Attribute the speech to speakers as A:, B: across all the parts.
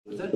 A: Was it?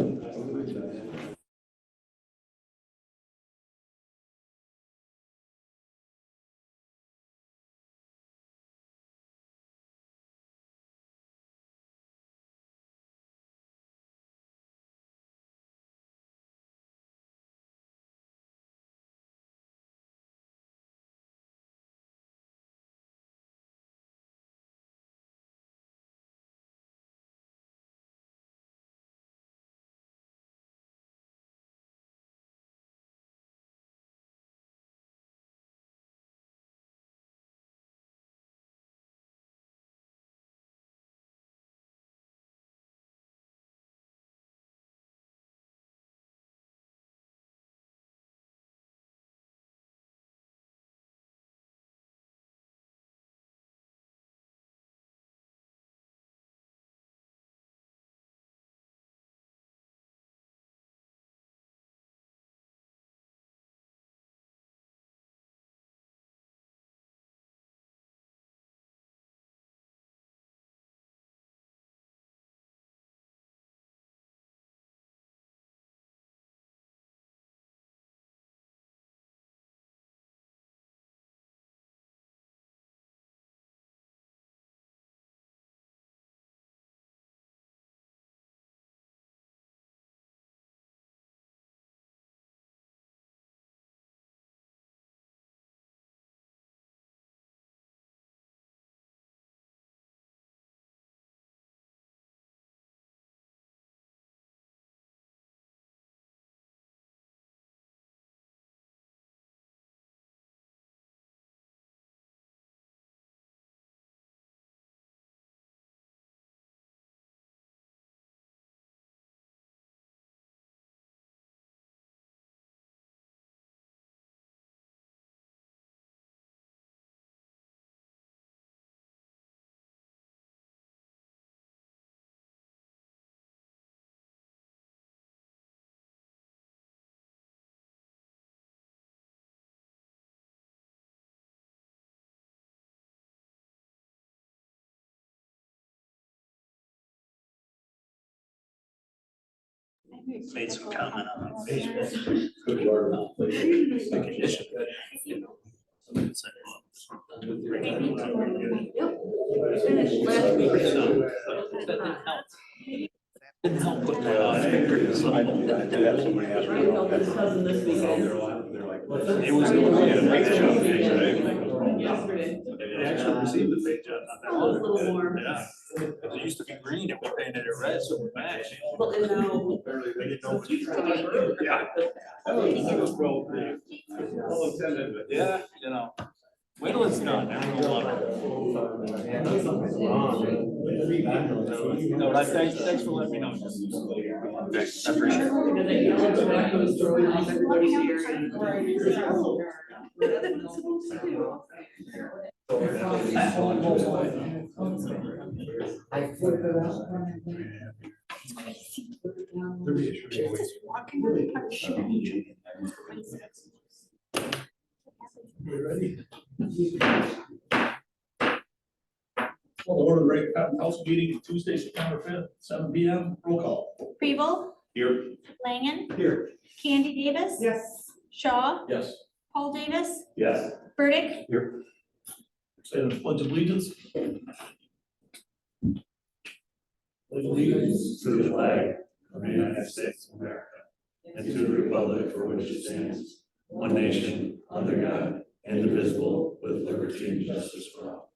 A: Made some comment on Facebook.
B: Good Lord.
A: The condition. Somebody said, didn't help put that on.
B: I did have somebody ask me about that. They're like,
A: It was.
C: Yesterday.
A: It actually received the fake job. Not that
C: Oh, it's a little
A: long.
C: warm.
A: Yeah. It used to be green and we painted it red, so we're back.
C: Well, and now.
A: They didn't know what you were. Yeah. Well intended, but yeah, you know. Wait till it's done, everyone will love it. No, but thanks for letting me know. Thanks, I appreciate it.
C: Because I know the tobacco is throwing off everybody's ear.
D: Order the rate council meeting Tuesday, September 5th, 7 p.m. Roll call.
E: Preble,
D: Here.
E: Langen,
D: Here.
E: Candy Davis.
C: Yes.
E: Shaw,
D: Yes.
E: Paul Davis,
D: Yes.
E: Burdick,
D: Here. Say the pledge of allegiance. Pledge allegiance
B: To the flag of the United States of America and to the republic for which it stands, one nation, under God, indivisible, with liberty and justice for all.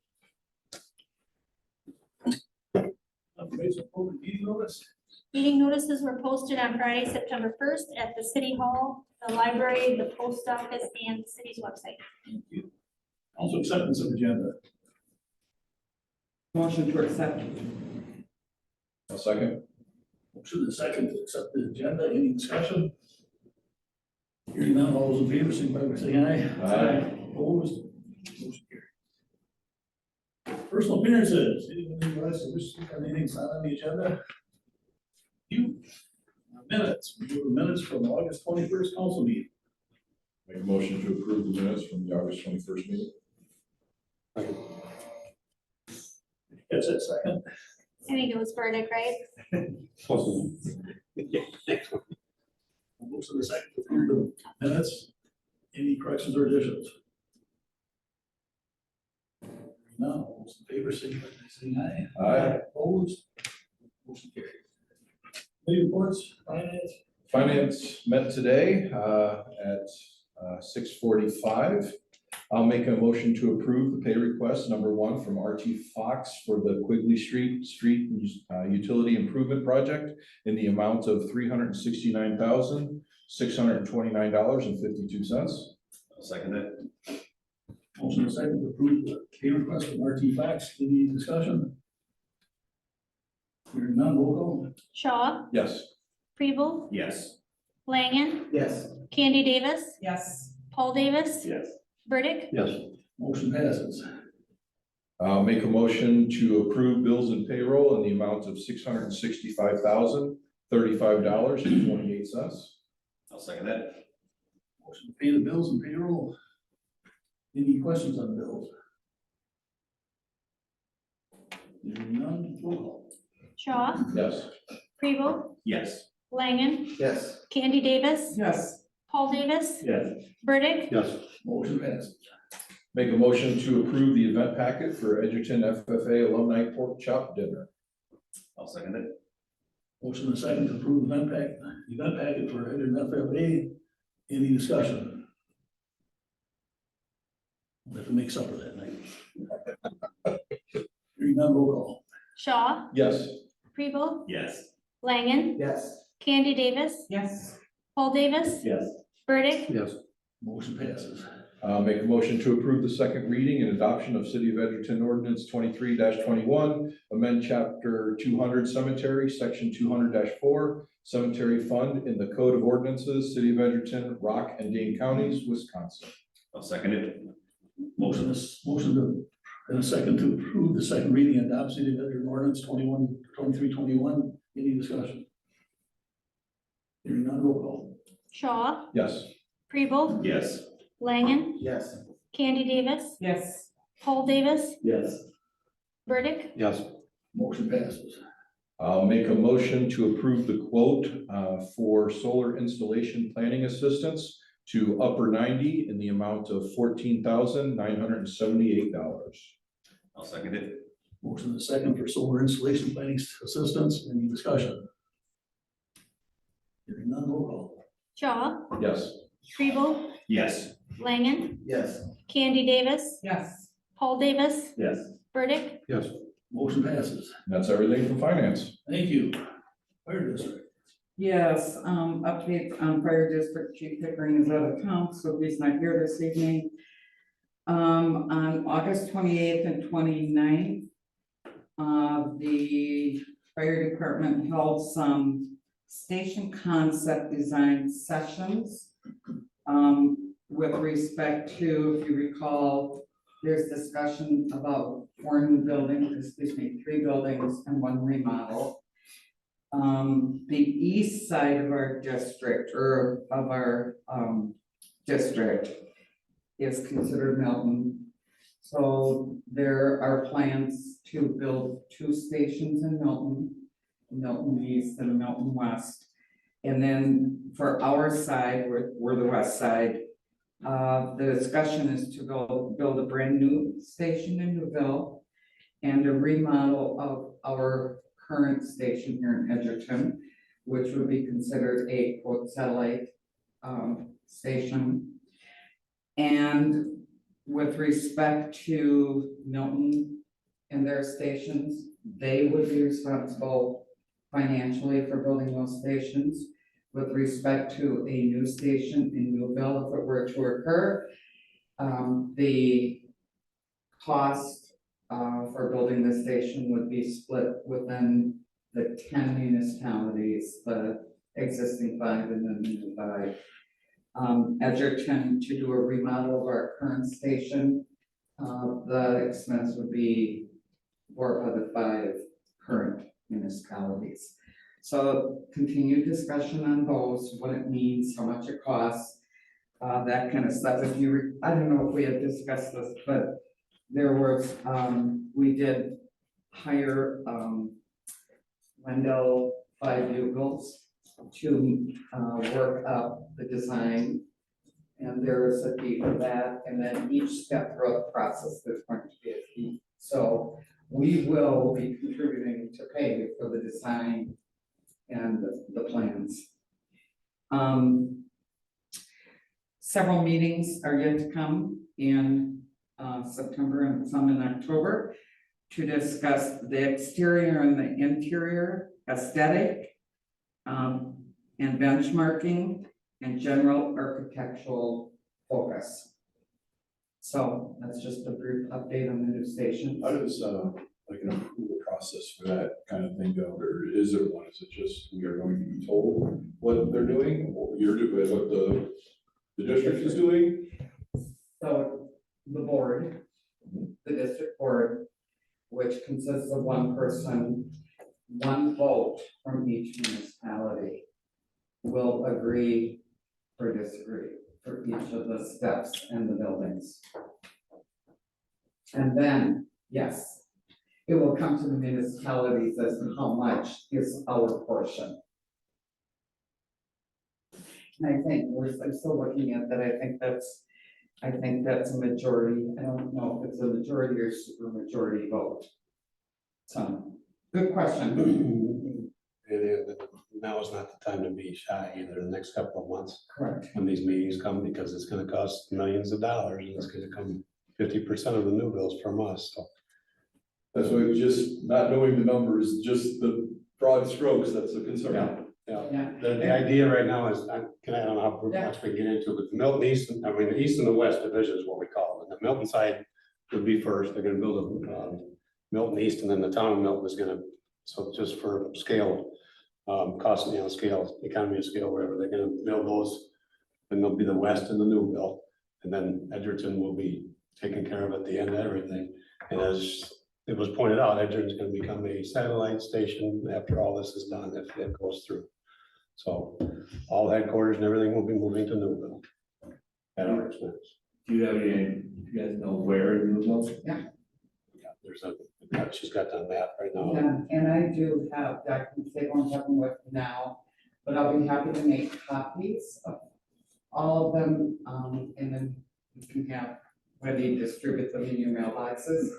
D: Meeting notice.
E: meeting notices were posted on Friday, September 1st at the City Hall, the library, the post office, and the city's website.
D: Thank you. Also acceptance of agenda.
C: Motion to accept.
B: A second.
D: Motion and second to accept the agenda. Any discussion? Hearing none, all those in favor, signify by saying aye.
B: Aye.
D: Opposed? Motion carried. Personal appearances. Anyone in the rest of this, anything's not on the agenda? You. Minutes. We do the minutes from August 21st council meeting.
B: Make a motion to approve the minutes from the August 21st meeting.
D: That's that second.
E: I think it was Burdick, right?
D: Most of the second to approve the minutes. Any corrections or additions? No, all those in favor, signify by saying aye.
F: Aye.
D: Opposed? Motion carried. Committee reports, finance,
F: Finance met today at 6:45. I'll make a motion to approve the pay request number 1 from RT Fox for the Quigley Street Utility Improvement Project in the amount of $369,629.52.
A: I'll second it.
D: motion and second to approve the pay request from RT Fox. Any discussion? Hearing none, roll call.
E: Shaw,
F: Yes.
E: Kribel,
A: Yes.
E: Langen,
D: Yes.
E: Candy Davis,
C: Yes.
E: Paul Davis,
A: Yes.
E: Burdick,
F: Yes.
D: Motion passes.
F: I'll make a motion to approve bills and payroll in the amount of $665,035.28.
A: I'll second that.
D: Motion to pay the bills and payroll. Any questions on the bills? Hearing none, roll call.
E: Shaw,
F: Yes.
E: Kribel,
A: Yes.
E: Langen,
D: Yes.
E: Candy Davis,
C: Yes.
E: Paul Davis,
A: Yes.
E: Burdick,
F: Yes.
D: Motion passes.
F: Make a motion to approve the event packet for Edgerton FFA Alumni Pork Chop Dinner.
A: I'll second it.
D: Motion and second to approve the event packet for Edgerton FFA. Any discussion? We'll have to make supper that night. Hearing none, roll call.
E: Shaw,
F: Yes.
E: Kribel,
A: Yes.
E: Langen,
D: Yes.
E: Candy Davis,
C: Yes.
E: Paul Davis,
A: Yes.
E: Burdick,
F: Yes.
D: Motion passes.
F: Make a motion to approve the second reading and adoption of City of Edgerton Ordinance 23-21, amend chapter 200 Cemetery, section 200-4, Cemetery Fund in the Code of Ordinances, City of Edgerton, Rock and Dane Counties, Wisconsin.
A: I'll second it.
D: Motion to, and a second to approve the second reading and adopt City of Edgerton Ordinance 23-21. Any discussion? Hearing none, roll call.
E: Shaw,
F: Yes.
E: Kribel,
A: Yes.
E: Langen,
D: Yes.
E: Candy Davis,
C: Yes.
E: Paul Davis,
A: Yes.
E: Burdick,
F: Yes.
D: Motion passes.
F: I'll make a motion to approve the quote for solar installation planning assistance to Upper 90 in the amount of $14,978.
A: I'll second it.
D: Motion and second for solar installation planning assistance. Any discussion? Hearing none, roll call.
E: Shaw,
F: Yes.
E: Kribel,
A: Yes.
E: Langen,
D: Yes.
E: Candy Davis,
C: Yes.
E: Paul Davis,
A: Yes.
E: Burdick,
F: Yes.
D: Motion passes.
F: That's everything from finance.
D: Thank you. Fire district.
C: Yes, update on fire district, Chief Pickering is out of town, so he's not here this evening. On August 28th and 29th, the fire department held some station concept design sessions. With respect to, if you recall, there's discussion about 4 new buildings, 3 buildings and 1 remodel. The east side of our district, or of our district, is considered Milton. So there are plans to build 2 stations in Milton, Milton East and Milton West. And then for our side, we're the west side, the discussion is to go build a brand new station in Newville and a remodel of our current station here in Edgerton, which would be considered a quote satellite station. And with respect to Milton and their stations, they would be responsible financially for building those stations. With respect to a new station in Newville, if it were to occur, the cost for building the station would be split within the 10 municipalities, the existing 5 and then the new 5. Edgerton, to do a remodel of our current station, the expense would be for the 5 current municipalities. So continued discussion on those, what it means, how much it costs, that kind of stuff. If you, I don't know if we had discussed this, but there was, we did hire Wendell 5 Bugles to work up the design. And there is a fee for that, and then each step throughout the process, there's going to be a fee. So we will be contributing to pay for the design and the plans. Several meetings are yet to come in September and some in October to discuss the exterior and the interior aesthetic and benchmarking and general architectural focus. So that's just a brief update on the new station.
F: How does, like an approval process for that kind of thing go, or is there one? Is it just we are going to be told what they're doing, or you're doing what the district is doing?
C: So the board, the district board, which consists of one person, one vote from each municipality, will agree or disagree for each of the steps and the buildings. And then, yes, it will come to the municipalities as to how much is our portion. And I think I'm still looking at that, I think that's a majority. I don't know if it's a majority or super majority vote. So, good question.
G: Now is not the time to be shy either, the next couple of months,
C: Correct.
G: when these meetings come, because it's gonna cost millions of dollars, and it's gonna come 50% of the new bills from us, so.
F: That's why it's just not knowing the numbers, just the broad strokes, that's a concern.
C: Yeah.
G: The idea right now is, I don't know how much we can get into, but the Milton East, the East and the West division is what we call it. The Milton side would be first, they're gonna build a Milton East, and then the town of Milton is gonna, so just for scale, cost, scale, economy of scale, whatever, they're gonna build those, and they'll be the West and the new bill, and then Edgerton will be taken care of at the end of everything. And as it was pointed out, Edgerton's gonna become a satellite station after all this is done, if it goes through. So all headquarters and everything will be moving to Newville at our expense.
B: Do you have any, you guys know where in Newville?
G: Yeah, there's she's got that map right now.
C: Yeah, and I do have documents, they don't have them with me now, but I'll be happy to make copies of all of them, and then you can have, whether you distribute them in your mailboxes.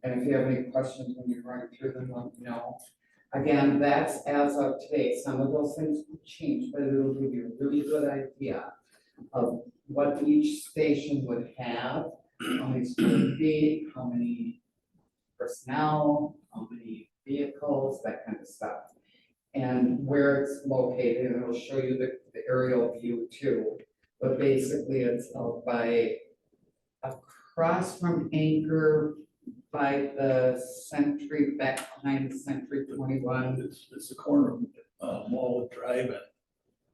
C: And if you have any questions when you're running through them, let me know. Again, that's as of today, some of those things will change, but it'll give you a really good idea of what each station would have, how many square feet, how many personnel, how many vehicles, that kind of stuff. And where it's located, and it'll show you the aerial view too. But basically, it's out by, across from Anchor, by the Century, back behind Century 21.
D: It's the corner of Wallwood Drive at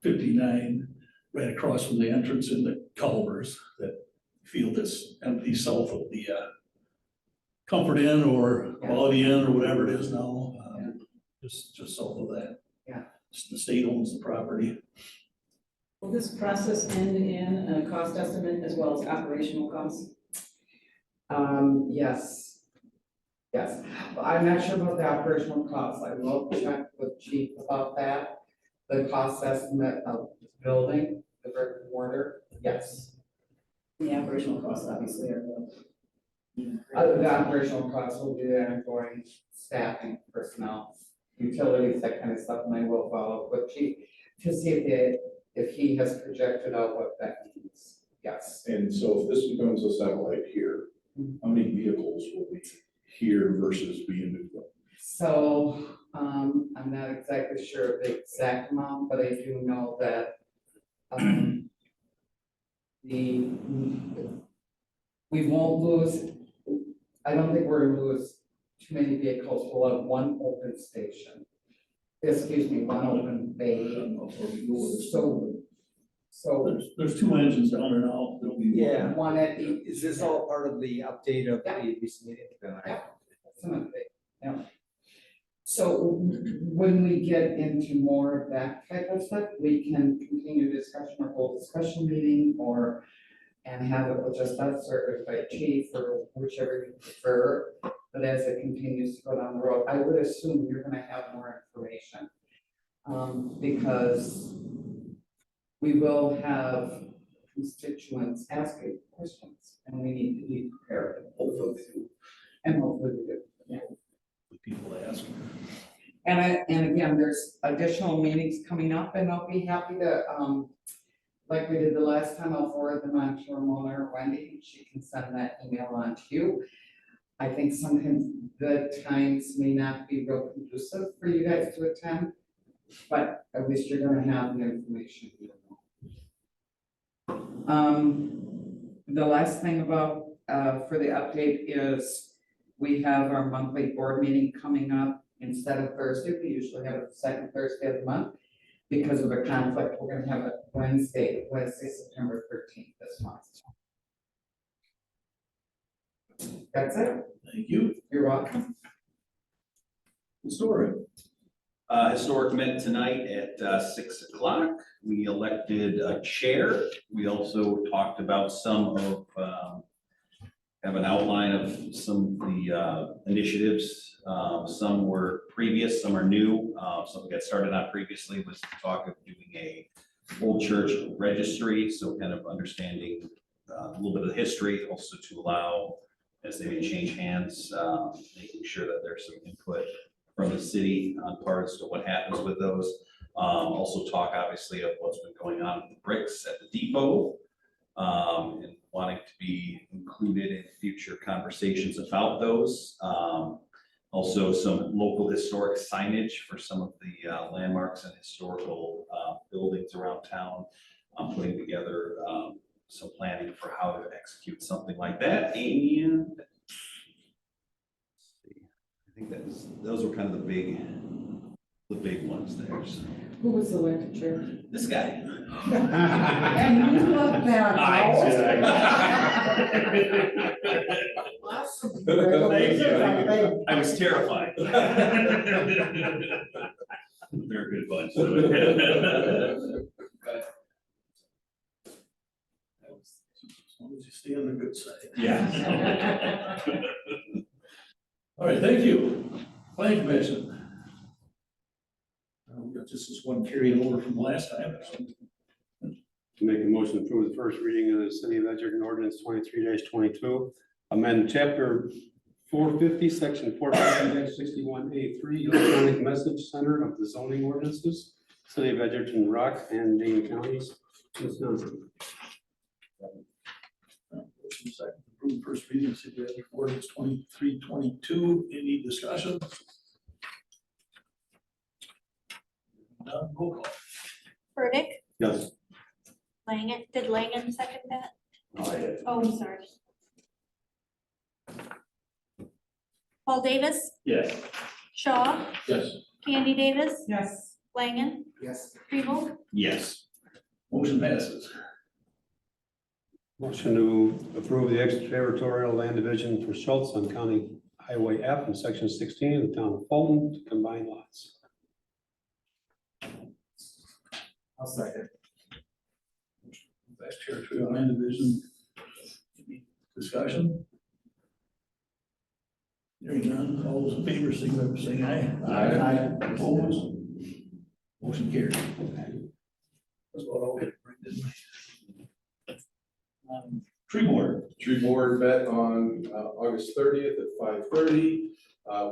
D: 59, right across from the entrance in the Culvers, that field that's empty south of the Comfort Inn or Quality Inn or whatever it is now, just south of that.
C: Yeah.
D: The state owns the property.
H: Will this process end in a cost estimate as well as operational costs?
C: Yes. Yes, I'm not sure about the operational costs. I will check with Chief about that. The cost estimate of the building, the brick and mortar, yes.
H: The operational costs obviously are
C: The operational costs will be the ongoing staffing, personnel, utilities, that kind of stuff, and I will follow up with Chief to see if he has projected out what that means. Yes.
F: And so if this becomes a satellite here, how many vehicles will be here versus being moved up?
C: So, I'm not exactly sure of the exact amount, but I do know that, we won't lose, I don't think we're gonna lose too many vehicles. We'll have one open station. Excuse me, one open bay. So
D: There's two engines down there now. There'll be one.
I: Yeah.
C: one at each.
I: Is this all part of the update of
C: Yeah.
I: the recent meeting?
C: Yeah. Some of it, yeah. So when we get into more of that type of stuff, we can continue discussion or hold discussion meeting and have it with just us or invite Chief or whichever you prefer. but as it continues to go down the road, I would assume you're gonna have more information. Because we will have constituents asking questions, and we need to be prepared. Hopefully. And hopefully we do. Yeah.
D: The people ask.
C: And again, there's additional meetings coming up, and I'll be happy to, like we did the last time, I'll forward them on to Ramona or Wendy, and she can send that email on to you. I think sometimes the times may not be real conducive for you guys to attend, but at least you're gonna have the information. The last thing about, for the update is we have our monthly board meeting coming up. Instead of Thursday, we usually have it the second Thursday of the month. Because of a conflict, we're gonna have it Wednesday, September 13th this month. That's it.
D: Thank you.
C: You're welcome.
D: Historic.
A: Historic met tonight at 6 o'clock. We elected a chair. We also talked about some of, have an outline of some of the initiatives. Some were previous, some are new. Some we got started on previously was the talk of doing a old church registry, so kind of understanding a little bit of the history, also to allow, as they may change hands, making sure that there's some input from the city on parts to what happens with those. Also talk obviously of what's been going on with the bricks at the depot, and wanting to be included in future conversations about those. Also some local historic signage for some of the landmarks and historical buildings around town. I'm putting together some planning for how to execute something like that. And I think those were kind of the big ones there. So.
C: Who was elected chair?
A: This guy.
C: And you love that. Awesome.
A: Thank I was terrified. They're a good bunch.
D: As long as you stay on the good side.
A: Yeah.
D: All right, thank you. Planning Commission. We got just this one carried over from last time.
G: Make a motion to approve the first reading of the City of Edgerton Ordinance 23-22. Amend chapter 450, section 450-61A3, electronic message center of the zoning ordinances, City of Edgerton, Rock and Dane counties, Wisconsin.
D: Motion second to approve first reading of City of Edgerton Ordinance 23-22. Any discussion? None, roll call.
E: Burdick,
G: Yes.
E: Langen, did Langen second that?
G: Oh, yeah.
E: Oh, I'm sorry. Paul Davis,
D: Yes.
E: Shaw,
D: Yes.
E: Candy Davis,
C: Yes.
E: Langen,
C: Yes.
E: Kribel,
A: Yes.
D: Motion passes.
G: Motion to approve the extraterritorial land division for Schultz on County Highway F in section 16 of the town of Fulton to combine lots.
I: I'll second.
D: Vice Territorial Land Division. Any discussion? Hearing none, all those in favor, signify by saying aye.
I: Aye.
D: Opposed? Motion carried. That's about all we had to bring, didn't we? Tree board.
F: Tree board met on August 30th at 5:30.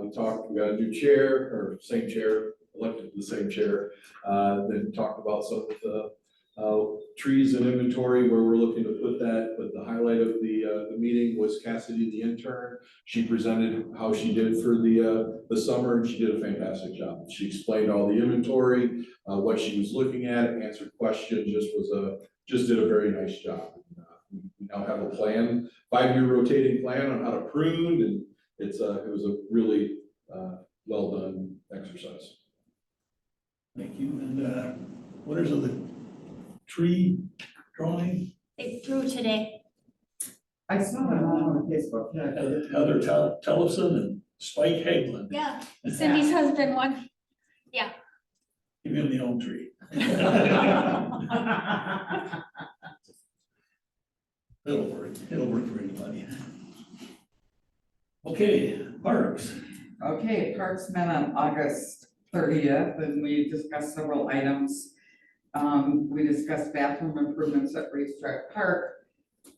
F: We got a new chair, or same chair, elected to the same chair. Then talked about some of the trees and inventory where we're looking to put that. But the highlight of the meeting was Cassidy, the intern. She presented how she did for the summer, and she did a fantastic job. She explained all the inventory, what she was looking at, answered questions, just did a very nice job. We now have a plan, 5-year rotating plan on how to prune, and it was a really well done exercise.
D: Thank you. And what is the tree drawing?
E: they drew today.
C: I saw that on Facebook. Yeah.
D: Heather Tellefson and Spike Haglund.
E: Yeah, Cindy's husband won.
D: Give him the elm tree. It'll work for anybody. Okay, parks.
C: Okay, Parks met on August 30th, and we discussed several items. We discussed bathroom improvements at Racetrack Park.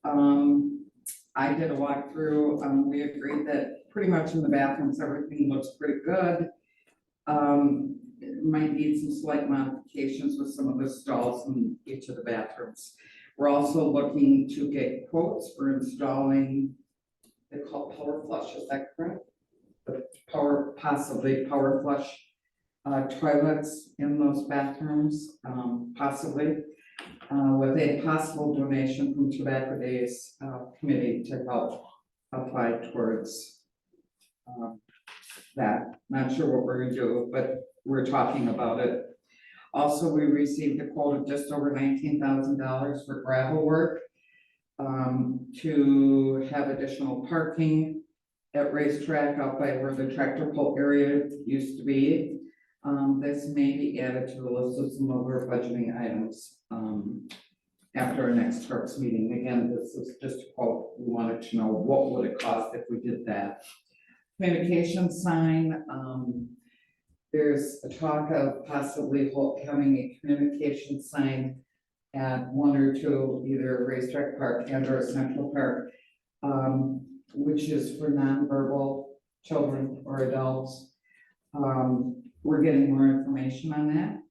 C: I did a walkthrough, we agreed that pretty much in the bathrooms, everything looks pretty good. It might need some slight modifications with some of the stalls in each of the bathrooms. We're also looking to get quotes for installing, they call it power flush, is that correct? The possibly power flush toilets in those bathrooms, possibly. With a possible donation from Tobacco Days Committee to help apply towards that. Not sure what we're gonna do, but we're talking about it. Also, we received a quote of just over $19,000 for gravel work to have additional parking at Racetrack out by where the tractor pull area used to be. This may be added to the list of some other budgeting items after our next Parks meeting. Again, this is just a quote. We wanted to know what would it cost if we did that. Communication sign, there's a talk of possibly having a communication sign at one or two, either Racetrack Park and or Central Park, which is for nonverbal children or adults. We're getting more information on that.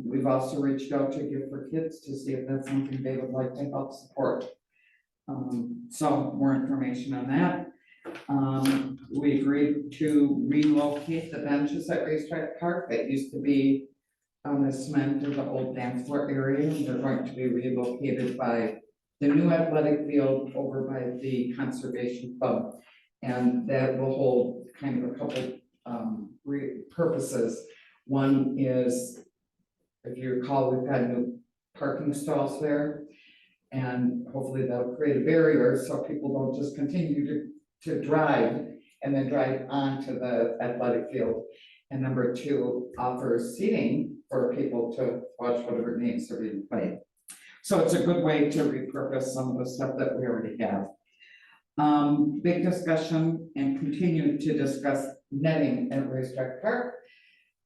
C: We've also reached out to Gift for Kids to see if that's something they would like to help support. So more information on that. We agreed to relocate the benches at Racetrack Park that used to be on the cement of the old dance floor area. They're going to be relocated by the new athletic field over by the Conservation Club. And that will hold kind of a couple purposes. One is, if you recall, we've got new parking stalls there. And hopefully that'll create a barrier so people don't just continue to drive and then drive onto the athletic field. And number two, offers seating for people to watch whatever games are being played. So it's a good way to repurpose some of the stuff that we already have. Big discussion and continue to discuss netting at Racetrack Park.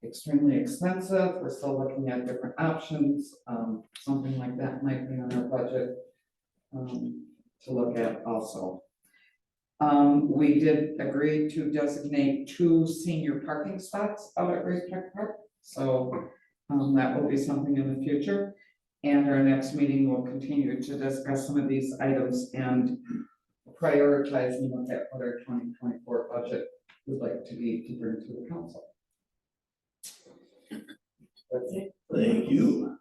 C: Extremely expensive. We're still looking at different options. Something like that might be on our budget to look at also. We did agree to designate 2 senior parking spots out at Racetrack Park. So that will be something in the future. And our next meeting will continue to discuss some of these items and prioritize and look at what our 2024 budget would like to be to bring to the council. That's it.
D: Thank you.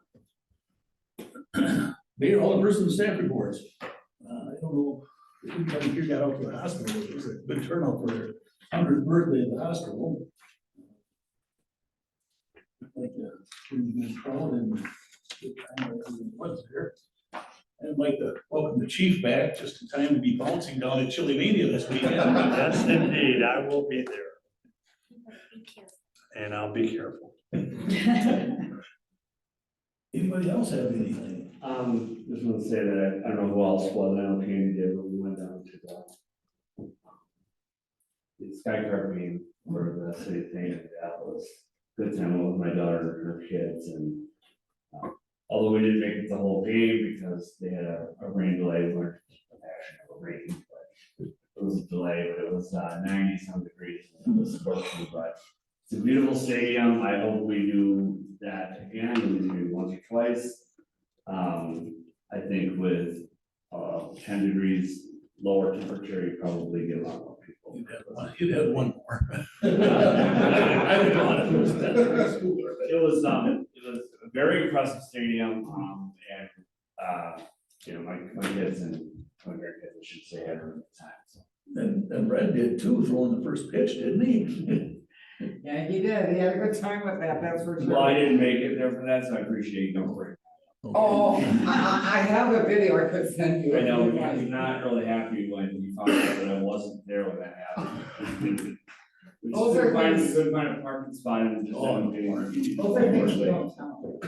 D: Mayor, Alderperson, staff reports. I don't know if anybody here got out to the hospital. It was a good turnout for their 100th birthday at the hospital. Like a pretty good crowd and good time everyone was there. I'd like to welcome the chief back just in time to be bouncing down at Chili Mania this weekend.
B: Yes, indeed, I will be there, and I'll be careful.
D: Anybody else have anything?
J: Just want to say that I don't know who else was, I know Candy did, but we went down to the Sky Car game for the city thing, and that was a good time with my daughter and her kids, and although we didn't make it the whole game because they had a rain delay, we weren't actually have a rain, but it was a delay, but it was 90-some degrees, and it was scorching, but it's a beautiful stadium. I hope we do that again, maybe once or twice. I think with 10 degrees lower temperature, you probably get a lot more people.
D: You'd have one more. I would want it.
J: It was a very impressive stadium, and you know, my kids and my grandkids, I should say, had a really good time. So.
D: And Red did too, throwing the first pitch, didn't he?
C: Yeah, he did. He had a good time with that, that's for sure.
J: Well, I didn't make it there for that, so I appreciate you going for it.
C: Oh, I have a video I could send you.
J: I know, I'm not really happy when you found out that I wasn't there when that happened. We
C: Those
J: just
C: are
J: couldn't
C: things-
J: find a parking spot and just haven't paid for it.
C: Those are things you don't tell.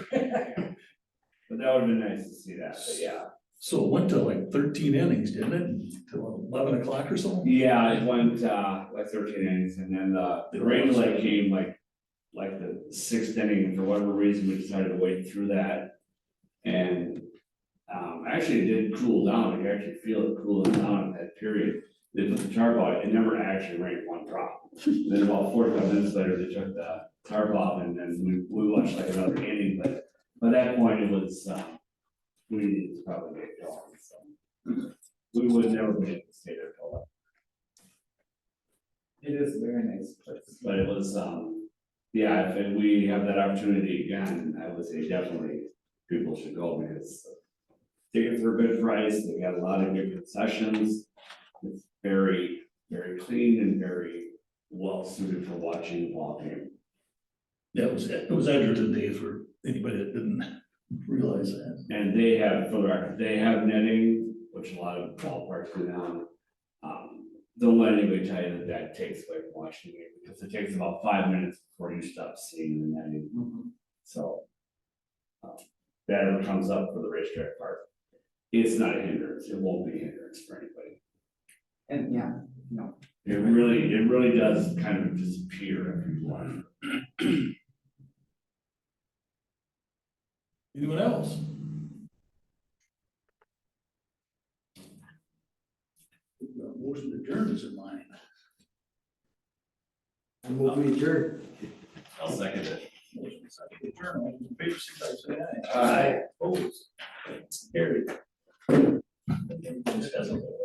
J: But that would have been nice to see that, but yeah.
D: So it went to like 13 innings, didn't it, till 11 o'clock or so?
J: Yeah, it went, like 13 innings, and then, the rain delay came like the sixth inning, for whatever reason, we decided to wait through that. And, actually it did cool down, you actually feel it cooling down in that period. They put the tarp on, it never actually rained one drop. Then about 45 minutes later, they took the tarp off, and then we watched like another inning, but by that point, it was, we needed to probably get going, so. We would never be able to stay there till
I: It is a very nice place.
J: but it was, yeah, if we have that opportunity again, I would say definitely people should go, because tickets are a good price, they got a lot of good concessions. It's very, very clean and very well suited for watching the ball game.
D: Yeah, it was Edgerton Day for anybody that didn't realize that.
J: And they have, for the record, they have netting, which a lot of ballparks do now. Don't let anybody tell you that that takes away from watching the game, because it takes about 5 minutes before you stop seeing the netting. So. That ever comes up for the racetrack part. It's not a hindrance, it won't be a hindrance for anybody.
C: And yeah, no.
J: It really does kind of disappear after you watch.
D: Anyone else? Motion to adjourn is in line.
I: I move we adjourn.
A: I'll second it.
D: Motion second to adjourn, all those in favor, signify by saying
A: Aye.
D: Opposed? Carried. Just as a-